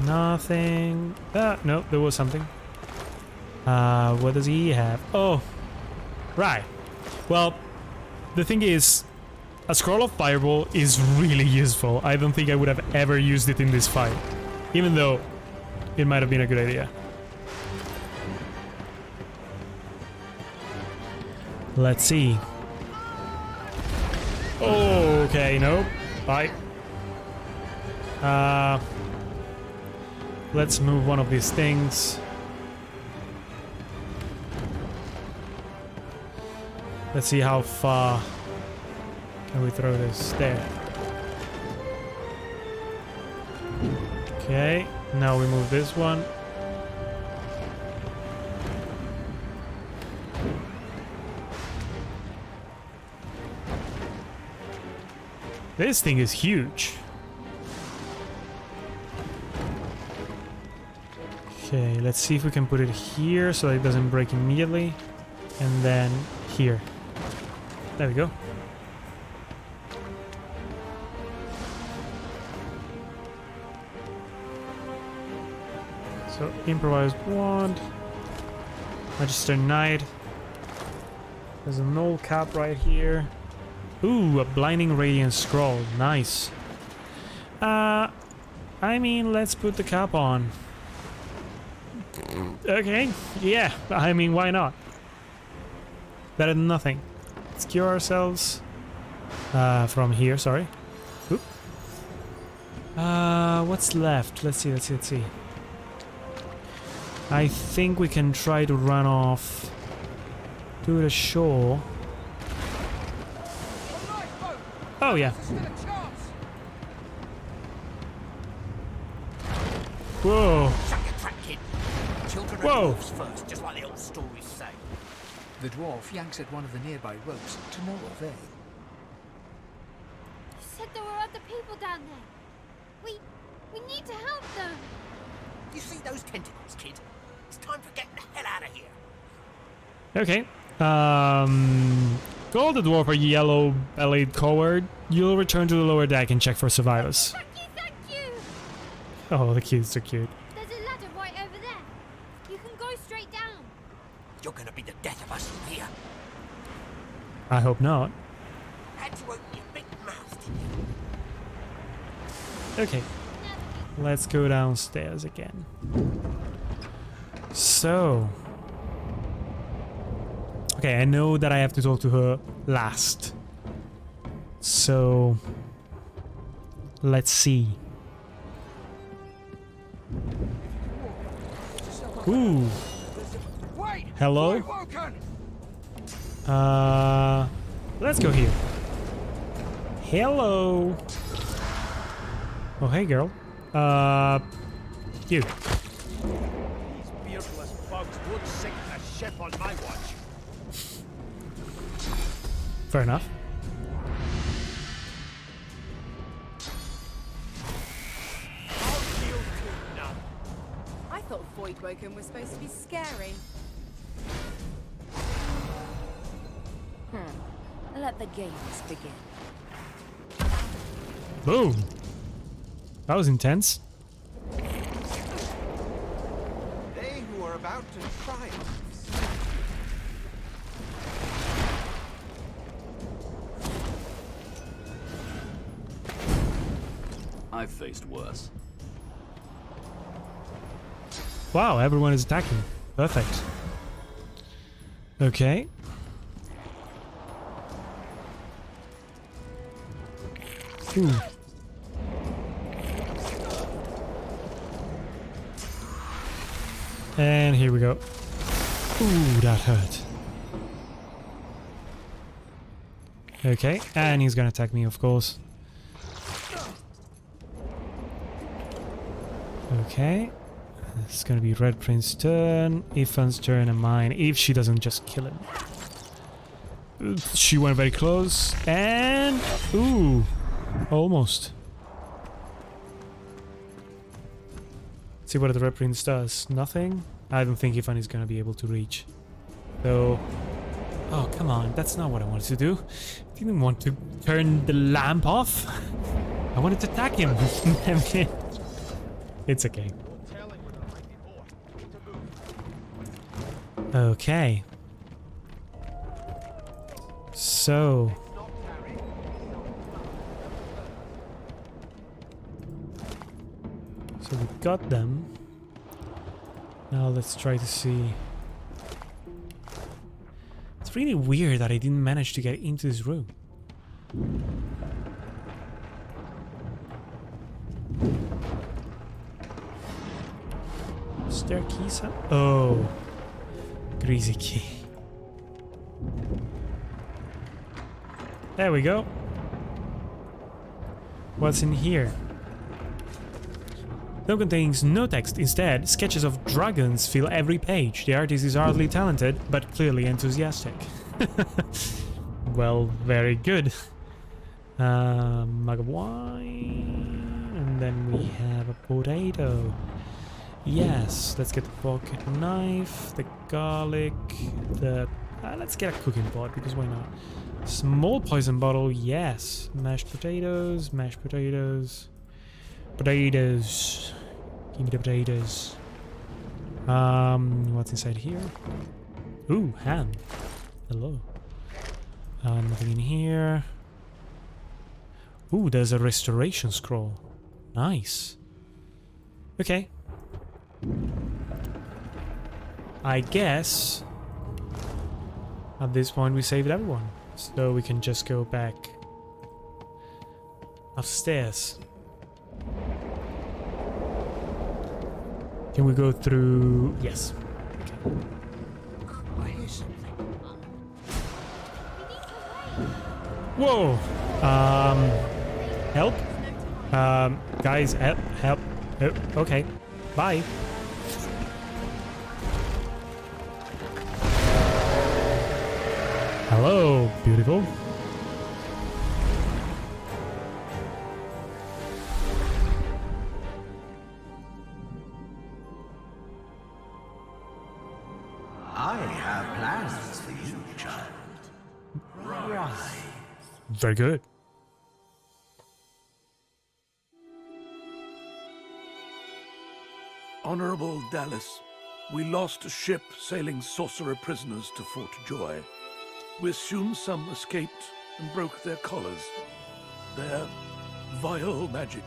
Nothing. No, there was something. What does he have? Oh, right. Well, the thing is, a scroll of fireball is really useful. I don't think I would have ever used it in this fight, even though it might have been a good idea. Let's see. Okay, no. Bye. Let's move one of these things. Let's see how far can we throw this there. Okay, now we move this one. This thing is huge. Okay, let's see if we can put it here so it doesn't break immediately. And then here. There we go. So, improvised wand. Magister Knight. There's an old cap right here. Ooh, a blinding radiant scroll. Nice. I mean, let's put the cap on. Okay, yeah, I mean, why not? Better than nothing. Let's cure ourselves. From here, sorry. Oop. What's left? Let's see. I think we can try to run off to the shore. Oh, yeah. Whoa. Whoa. First, just like the old stories say. The dwarf yanks at one of the nearby ropes to no avail. You said there were other people down there. We need to help them. You see those tentacles, kid? It's time for getting the hell out of here. Okay. Call the dwarf a yellow-bellied coward. You'll return to the lower deck and check for survivors. Thank you! Oh, the kids are cute. There's a ladder right over there. You can go straight down. You're gonna be the death of us from here. I hope not. Had to open your big mouth, didn't you? Okay. Let's go downstairs again. So... Okay, I know that I have to talk to her last. So... Let's see. Ooh. Hello? Let's go here. Hello. Oh, hey, girl. You. These beardless bugs would sink the ship on my watch. Fair enough. I'll deal to none. I thought Voidwoken was supposed to be scary. Let the games begin. Boom. That was intense. They who are about to triumph. I've faced worse. Wow, everyone is attacking. Perfect. Okay. Ooh. And here we go. Ooh, that hurt. Okay, and he's gonna attack me, of course. Okay. It's gonna be Red Prince's turn, Ifan's turn, and mine, if she doesn't just kill him. She went very close, and... Ooh! Almost. Let's see what the Red Prince does. Nothing? I don't think Ifan is gonna be able to reach. So... Oh, come on, that's not what I wanted to do. I didn't want to turn the lamp off. I wanted to attack him. It's okay. Okay. So... So we got them. Now let's try to see... It's really weird that I didn't manage to get into this room. Is there a key? Oh, greasy key. There we go. What's in here? Though contains no text, instead, sketches of dragons fill every page. The artist is hardly talented, but clearly enthusiastic. Well, very good. Mug of wine, and then we have a potato. Yes, let's get the pocket knife, the garlic, the... let's get a cooking pot, because why not? Small poison bottle, yes. Mashed potatoes, potatoes. Give me the potatoes. What's inside here? Ooh, ham. Hello. Nothing in here. Ooh, there's a restoration scroll. Nice. Okay. I guess at this point we saved everyone. So we can just go back upstairs. Can we go through? Yes. Okay. I hear something. Whoa! Help? Guys, help. Oh, okay. Bye. Hello, beautiful. I have plans for you, child. Right. Very good. Honorable Dallas, we lost a ship sailing sorcerer prisoners to Fort Joy. We assume some escaped and broke their collars. Their vile magic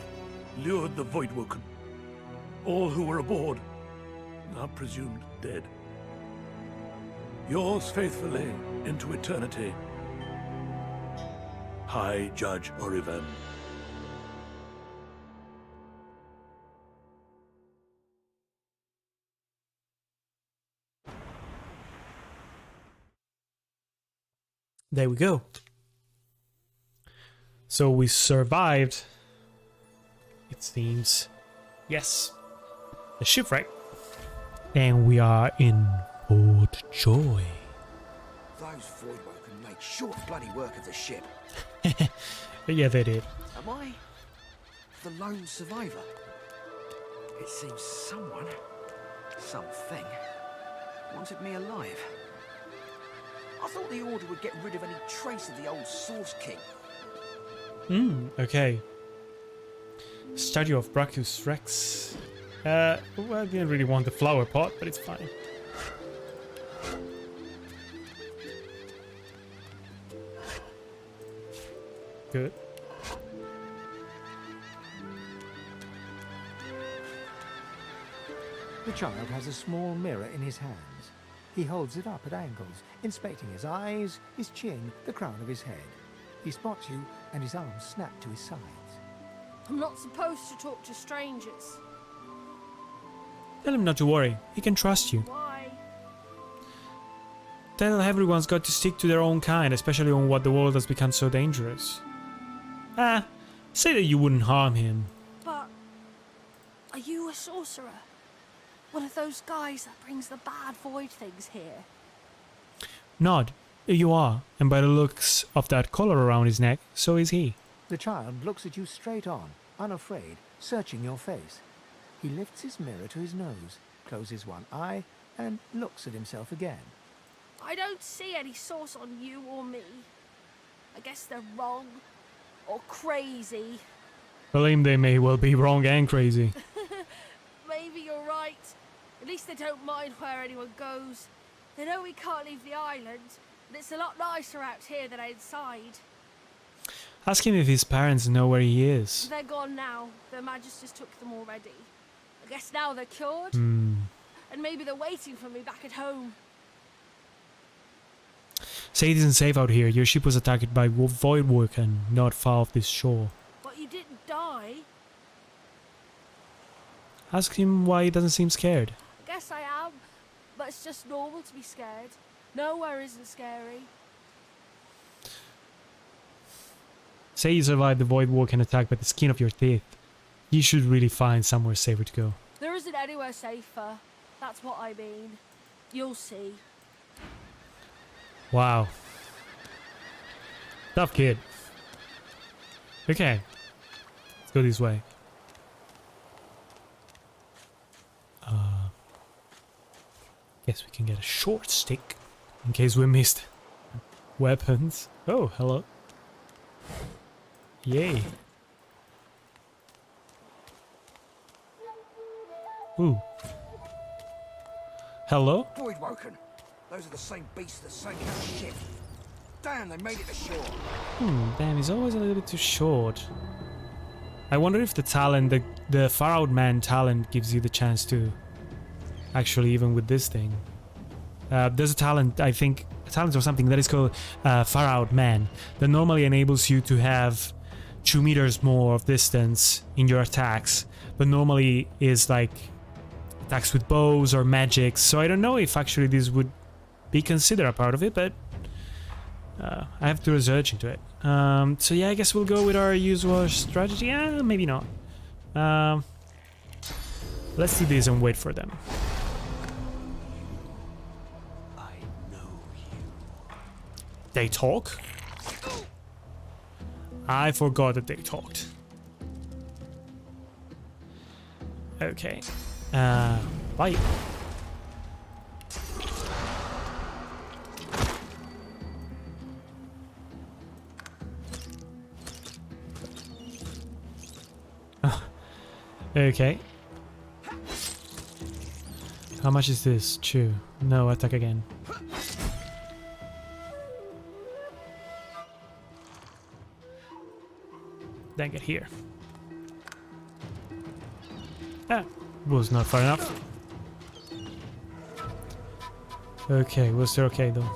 lured the Voidwoken. All who were aboard are presumed dead. Yours faithfully into eternity, High Judge Orivan. There we go. So we survived, it seems. Yes. The shipwreck. And we are in Fort Joy. Those Voidwoken made short bloody work of the ship. Yeah, they did. Am I the lone survivor? It seems someone, something, wanted me alive. I thought the Order would get rid of any trace of the old Source King. Okay. Statue of Brachus Rex. Well, I didn't really want the flower pot, but it's fine. Good. The child has a small mirror in his hands. He holds it up at angles, inspecting his eyes, his chin, the crown of his head. He spots you, and his arms snap to his sides. I'm not supposed to talk to strangers. Tell him not to worry. He can trust you. Why? Tell everyone's got to stick to their own kind, especially on what the world has become so dangerous. Say that you wouldn't harm him. But are you a sorcerer? One of those guys that brings the bad void things here? Nod. You are, and by the looks of that collar around his neck, so is he. The child looks at you straight on, unafraid, searching your face. He lifts his mirror to his nose, closes one eye, and looks at himself again. I don't see any source on you or me. I guess they're wrong. Or crazy. Believe they may well be wrong and crazy. don't mind where anyone goes. They know we can't leave the island, and it's a lot nicer out here than inside. Ask him if his parents know where he is. They're gone now. The Magisters took them already. I guess now they're cured. Hmm. And maybe they're waiting for me back at home. Say it isn't safe out here. Your ship was attacked by Voidwalker not far off this shore. But you didn't die. Ask him why he doesn't seem scared. Guess I am. But it's just normal to be scared. Nowhere isn't scary. Say you survived the Voidwalker attack by the skin of your teeth. You should really find somewhere safer to go. There isn't anywhere safer. That's what I mean. You'll see. Wow. Tough kid. Okay. Let's go this way. Guess we can get a short stick in case we missed weapons. Oh, hello. Yay. Ooh. Hello? Voidwoken. Those are the same beasts that sank our ship. Damn, they made it to shore. Damn, he's always a little bit too short. I wonder if the talent, the Far Out Man talent gives you the chance to actually, even with this thing. There's a talent, I think, a talent or something that is called Far Out Man that normally enables you to have 2 meters more of distance in your attacks, but normally is like attacks with bows or magics. So I don't know if actually this would be considered a part of it, but I have to research into it. So yeah, I guess we'll go with our usual strategy. Maybe not. Let's do this and wait for them. I know you. They talk? I forgot that they talked. Okay. Bye. Okay. How much is this? Chew. No, attack again. Then get here. Ah, was not far enough. Okay, was there okay though?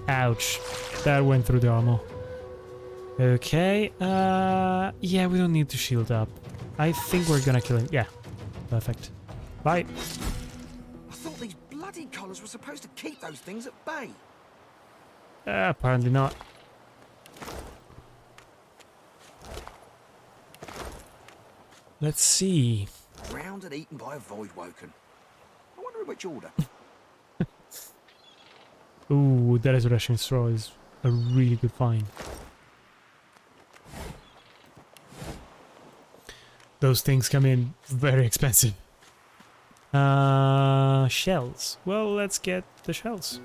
Ouch. That went through the armor. Okay, yeah, we don't need to shield up. I think we're gonna kill him. Yeah, perfect. Bye. I thought these bloody collars were supposed to keep those things at bay. Apparently not. Let's see. Drowned and eaten by a Voidwoken. I wonder in which order. Ooh, that resurrection straw is a really good find. Those things come in very expensive. Shells. Well, let's get the shells.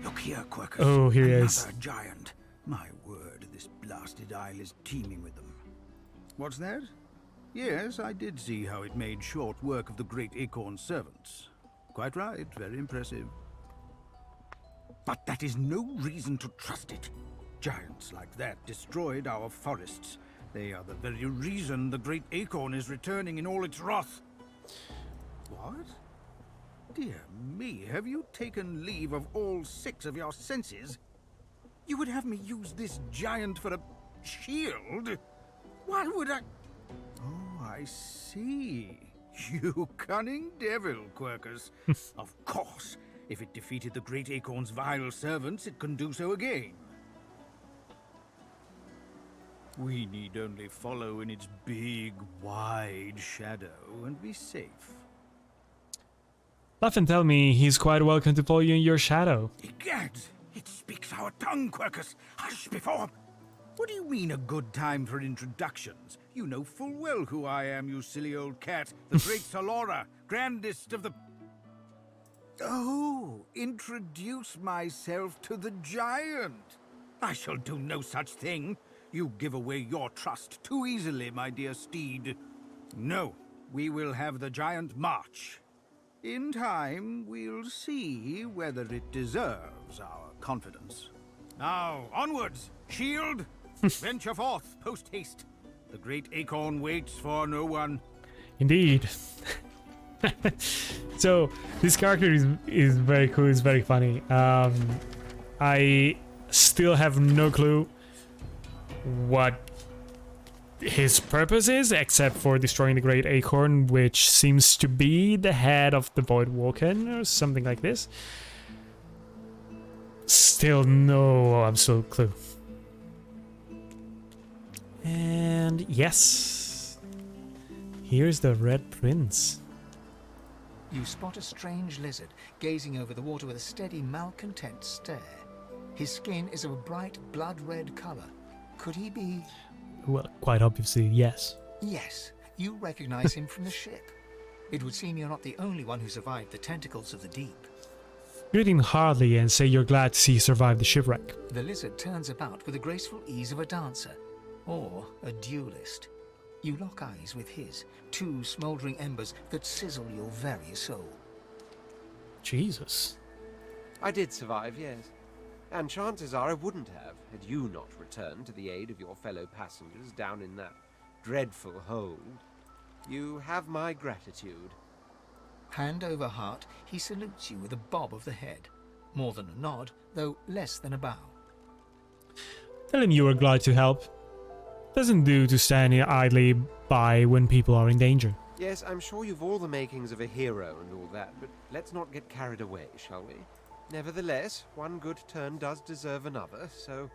Look here, Quirkus. Oh, here he is. Another giant. My word, this blasted isle is teeming with them. What's that? Yes, I did see how it made short work of the great Acorn's servants. Quite right, very impressive. But that is no reason to trust it. Giants like that destroyed our forests. They are the very reason the great Acorn is returning in all its wrath. What? Dear me, have you taken leave of all 6 of your senses? You would have me use this giant for a shield? Why would I... Oh, I see. You cunning devil, Quirkus. Of course, if it defeated the great Acorn's vile servants, it can do so again. We need only follow in its big, wide shadow and be safe. Laugh and tell me he's quite welcome to follow you in your shadow. Egad, it speaks our tongue, Quirkus. Hush before... What do you mean a good time for introductions? You know full well who I am, you silly old cat. The great Salora, grandest of the... Oh, introduce myself to the giant. I shall do no such thing. You give away your trust too easily, my dear steed. No, we will have the giant march. In time, we'll see whether it deserves our confidence. Now, onwards! Shield! Venture forth, post-haste. The great acorn waits for no one. Indeed. So this character is very cool. It's very funny. I still have no clue what his purpose is, except for destroying the great acorn, which seems to be the head of the Void Walken or something like this. Still no absolute clue. And yes, here's the Red Prince. You spot a strange lizard gazing over the water with a steady, malcontent stare. His skin is of a bright, blood-red color. Could he be... Well, quite obviously, yes. Yes, you recognize him from the ship. It would seem you're not the only one who survived the tentacles of the deep. Greet him hardly and say you're glad to see he survived the shipwreck. The lizard turns about with the graceful ease of a dancer, or a duelist. You lock eyes with his, two smouldering embers that sizzle your very soul. Jesus. I did survive, yes. And chances are I wouldn't have, had you not returned to the aid of your fellow passengers down in that dreadful hold. You have my gratitude. Hand over heart, he salutes you with a bob of the head. More than a nod, though less than a bow. Tell him you are glad to help. Doesn't do to stand here idly by when people are in danger. Yes, I'm sure you've all the makings of a hero and all that, but let's not get carried away, shall we? Nevertheless, one good turn does deserve another, so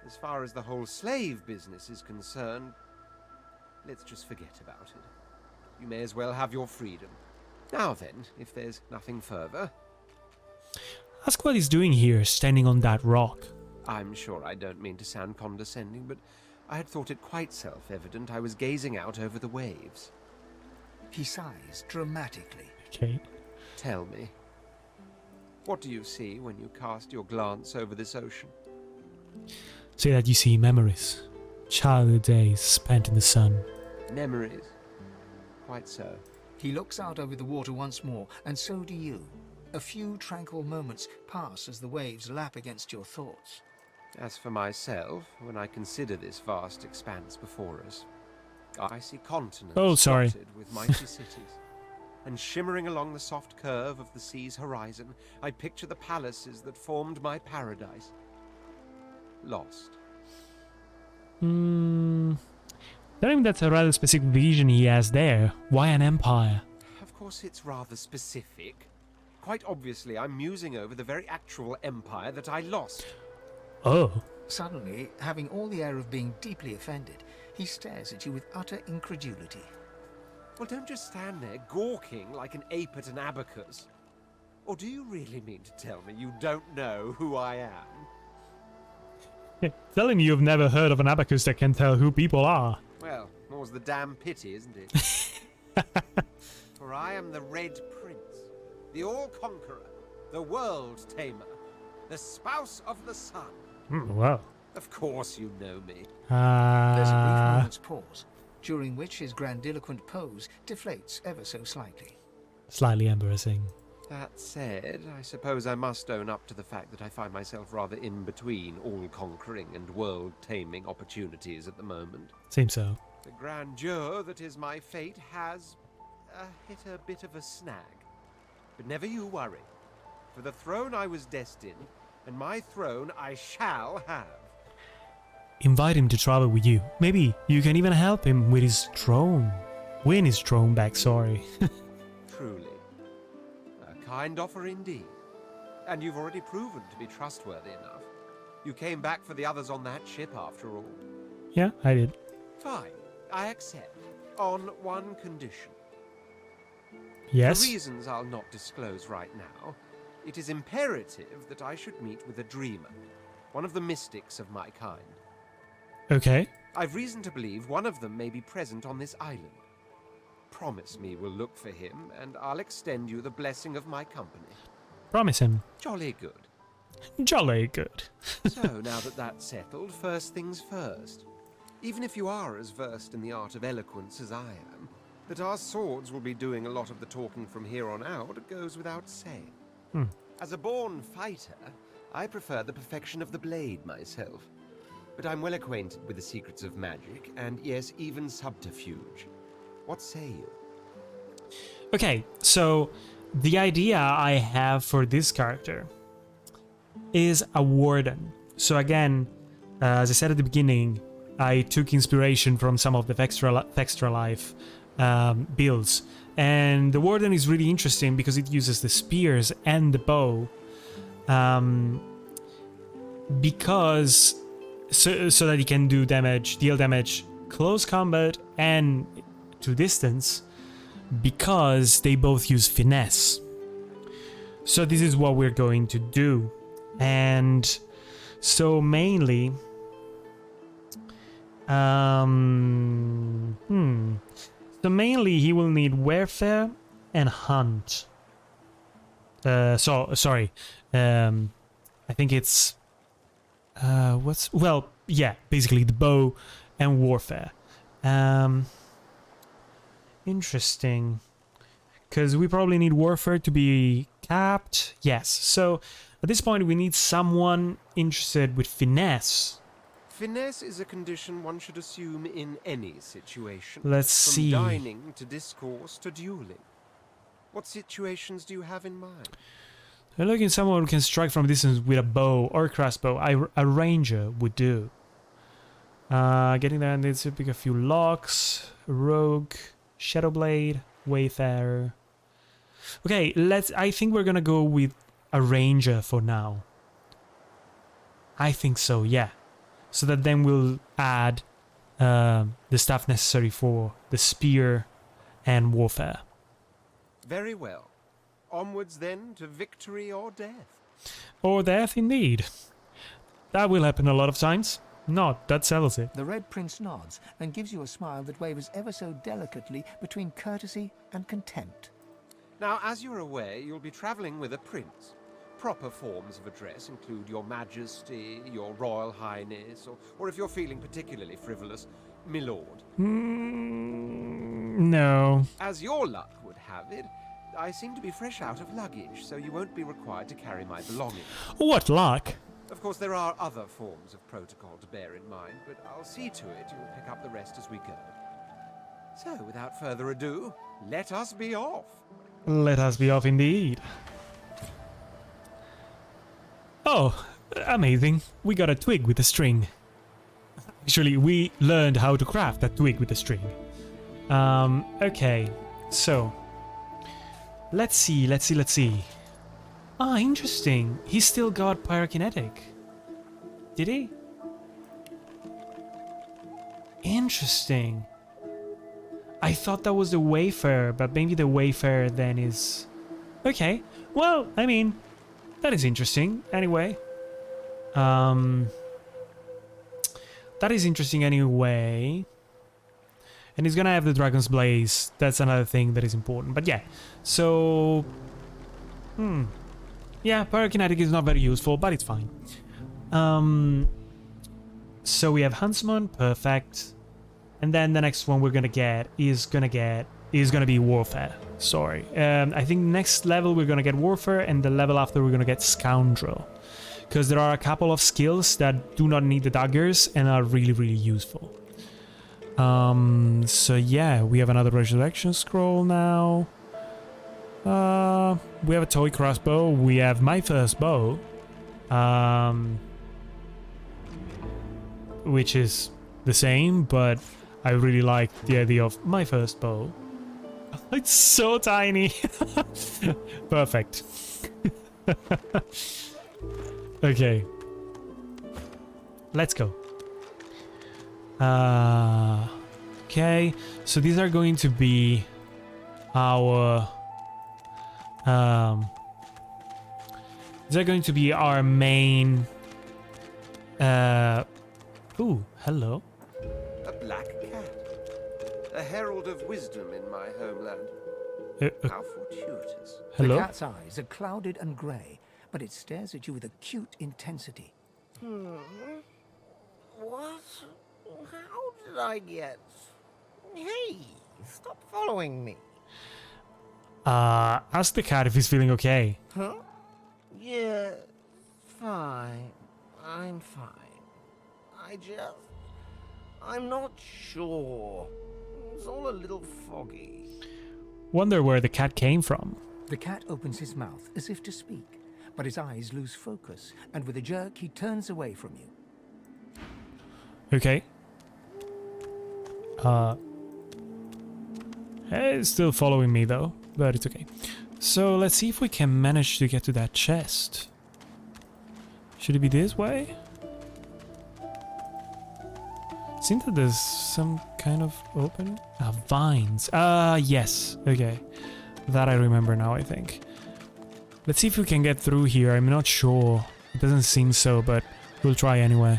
as far as the whole slave business is concerned, let's just forget about it. You may as well have your freedom. Now then, if there's nothing further... Ask what he's doing here, standing on that rock. I'm sure I don't mean to sound condescending, but I had thought it quite self-evident I was gazing out over the waves. He sighs dramatically. Okay. Tell me, what do you see when you cast your glance over this ocean? Say that you see memories. Childhood days spent in the sun. Memories? Quite so. He looks out over the water once more, and so do you. A few tranquil moments pass as the waves lap against your thoughts. As for myself, when I consider this vast expanse before us, I see continents dotted with mighty cities. And shimmering along the soft curve of the sea's horizon, I picture the palaces that formed my paradise. Lost. I think that's a rather specific vision he has there. Why an empire? Of course it's rather specific. Quite obviously, I'm musing over the very actual empire that I lost. Oh. Suddenly, having all the air of being deeply offended, he stares at you with utter incredulity. Well, don't just stand there gawking like an ape at an abacus. Or do you really mean to tell me you don't know who I am? Telling you've never heard of an abacus that can tell who people are. Well, more's the damn pity, isn't it? For I am the Red Prince, the All-Conqueror, the World Tamer, the Spouse of the Sun. Wow. Of course you know me. There's a brief moment's pause, during which his grandiloquent pose deflates ever so slightly. Slightly embarrassing. That said, I suppose I must own up to the fact that I find myself rather in between all-conquering and world-taming opportunities at the moment. Seems so. The grandeur that is my fate has hit a bit of a snag. But never you worry. For the throne I was destined, and my throne I shall have. Invite him to travel with you. Maybe you can even help him with his throne. Win his throne back, sorry. Truly. A kind offer indeed. And you've already proven to be trustworthy enough. You came back for the others on that ship after all. Yeah, I did. Fine. I accept. On one condition. Yes? For reasons I'll not disclose right now, it is imperative that I should meet with a dreamer. One of the mystics of my kind. Okay. I've reason to believe one of them may be present on this island. Promise me we'll look for him, and I'll extend you the blessing of my company. Promise him. Jolly good. Jolly good. So, now that that's settled, first things first. Even if you are as versed in the art of eloquence as I am, that our swords will be doing a lot of the talking from here on out goes without saying. As a born fighter, I prefer the perfection of the blade myself. But I'm well acquainted with the secrets of magic, and yes, even subterfuge. What say you? Okay, so the idea I have for this character is a warden. So again, as I said at the beginning, I took inspiration from some of the Fextralife builds. And the warden is really interesting because it uses the spears and the bow. Because so that he can do damage, deal damage close combat and to distance, because they both use finesse. So this is what we're going to do. And so mainly so mainly he will need warfare and hunt. Sorry. I think it's basically the bow and warfare. Interesting. Because we probably need warfare to be capped. Yes. So at this point we need someone interested with finesse. Finesse is a condition one should assume in any situation. Let's see. From dining to discourse to dueling. What situations do you have in mind? We're looking at someone who can strike from a distance with a bow or a crossbow. A ranger would do. Getting there needs to pick a few locks. Rogue, Shadowblade, Wayfarer. Okay, I think we're gonna go with a ranger for now. I think so, yeah. So that then we'll add the stuff necessary for the spear and warfare. Very well. Onwards then to victory or death. Or death, indeed. That will happen a lot of times. Not, that settles it. The Red Prince nods and gives you a smile that wavers ever so delicately between courtesy and contempt. Now, as you're aware, you'll be travelling with a prince. Proper forms of address include Your Majesty, Your Royal Highness, or if you're feeling particularly frivolous, Milord. No. As your luck would have it, I seem to be fresh out of luggage, so you won't be required to carry my belongings. What luck? Of course, there are other forms of protocol to bear in mind, but I'll see to it you'll pick up the rest as we go. So, without further ado, let us be off. Let us be off indeed. Oh, amazing. We got a twig with a string. Actually, we learned how to craft that twig with a string. Okay, so let's see. Ah, interesting. He still got pyrokinetic. Did he? Interesting. I thought that was the Wayfarer, but maybe the Wayfarer then is... Okay, well, I mean, that is interesting, anyway. That is interesting anyway. And he's gonna have the Dragon's Blaze. That's another thing that is important. But yeah, so... Yeah, pyrokinetic is not very useful, but it's fine. So we have Huntsman, perfect. And then the next one we're gonna get is gonna be Warfare. Sorry. I think next level we're gonna get Warfare, and the level after we're gonna get Scoundrel. Because there are a couple of skills that do not need the daggers and are really, really useful. So yeah, we have another resurrection scroll now. We have a toy crossbow. We have my first bow. Which is the same, but I really like the idea of my first bow. It's so tiny. Perfect. Okay. Let's go. Okay, so these are going to be our main ooh, hello. A black cat. A herald of wisdom in my homeland. How fortuitous. Hello? The cat's eyes are clouded and grey, but it stares at you with acute intensity. What? How did I get... Hey, stop following me. Ask the cat if he's feeling okay. Huh? Yeah, fine. I'm fine. I'm not sure. It's all a little foggy. Wonder where the cat came from. The cat opens his mouth as if to speak, but his eyes lose focus, and with a jerk he turns away from you. Okay. It's still following me though, but it's okay. So let's see if we can manage to get to that chest. Should it be this way? Seems that there's some kind of opening. Vines. Yes. Okay. That I remember now, I think. Let's see if we can get through here. I'm not sure. It doesn't seem so, but we'll try anyway.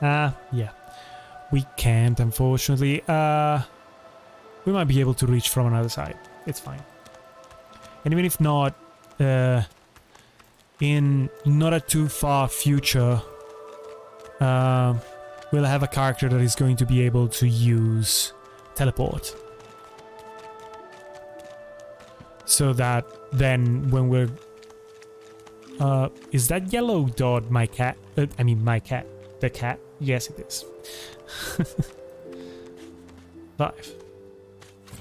Yeah. We can't, unfortunately. We might be able to reach from another side. It's fine. And even if not, in not a too far future, we'll have a character that is going to be able to use teleport. So that then when we're... is that yellow dot my cat? I mean my cat. The cat? Yes, it is. 5.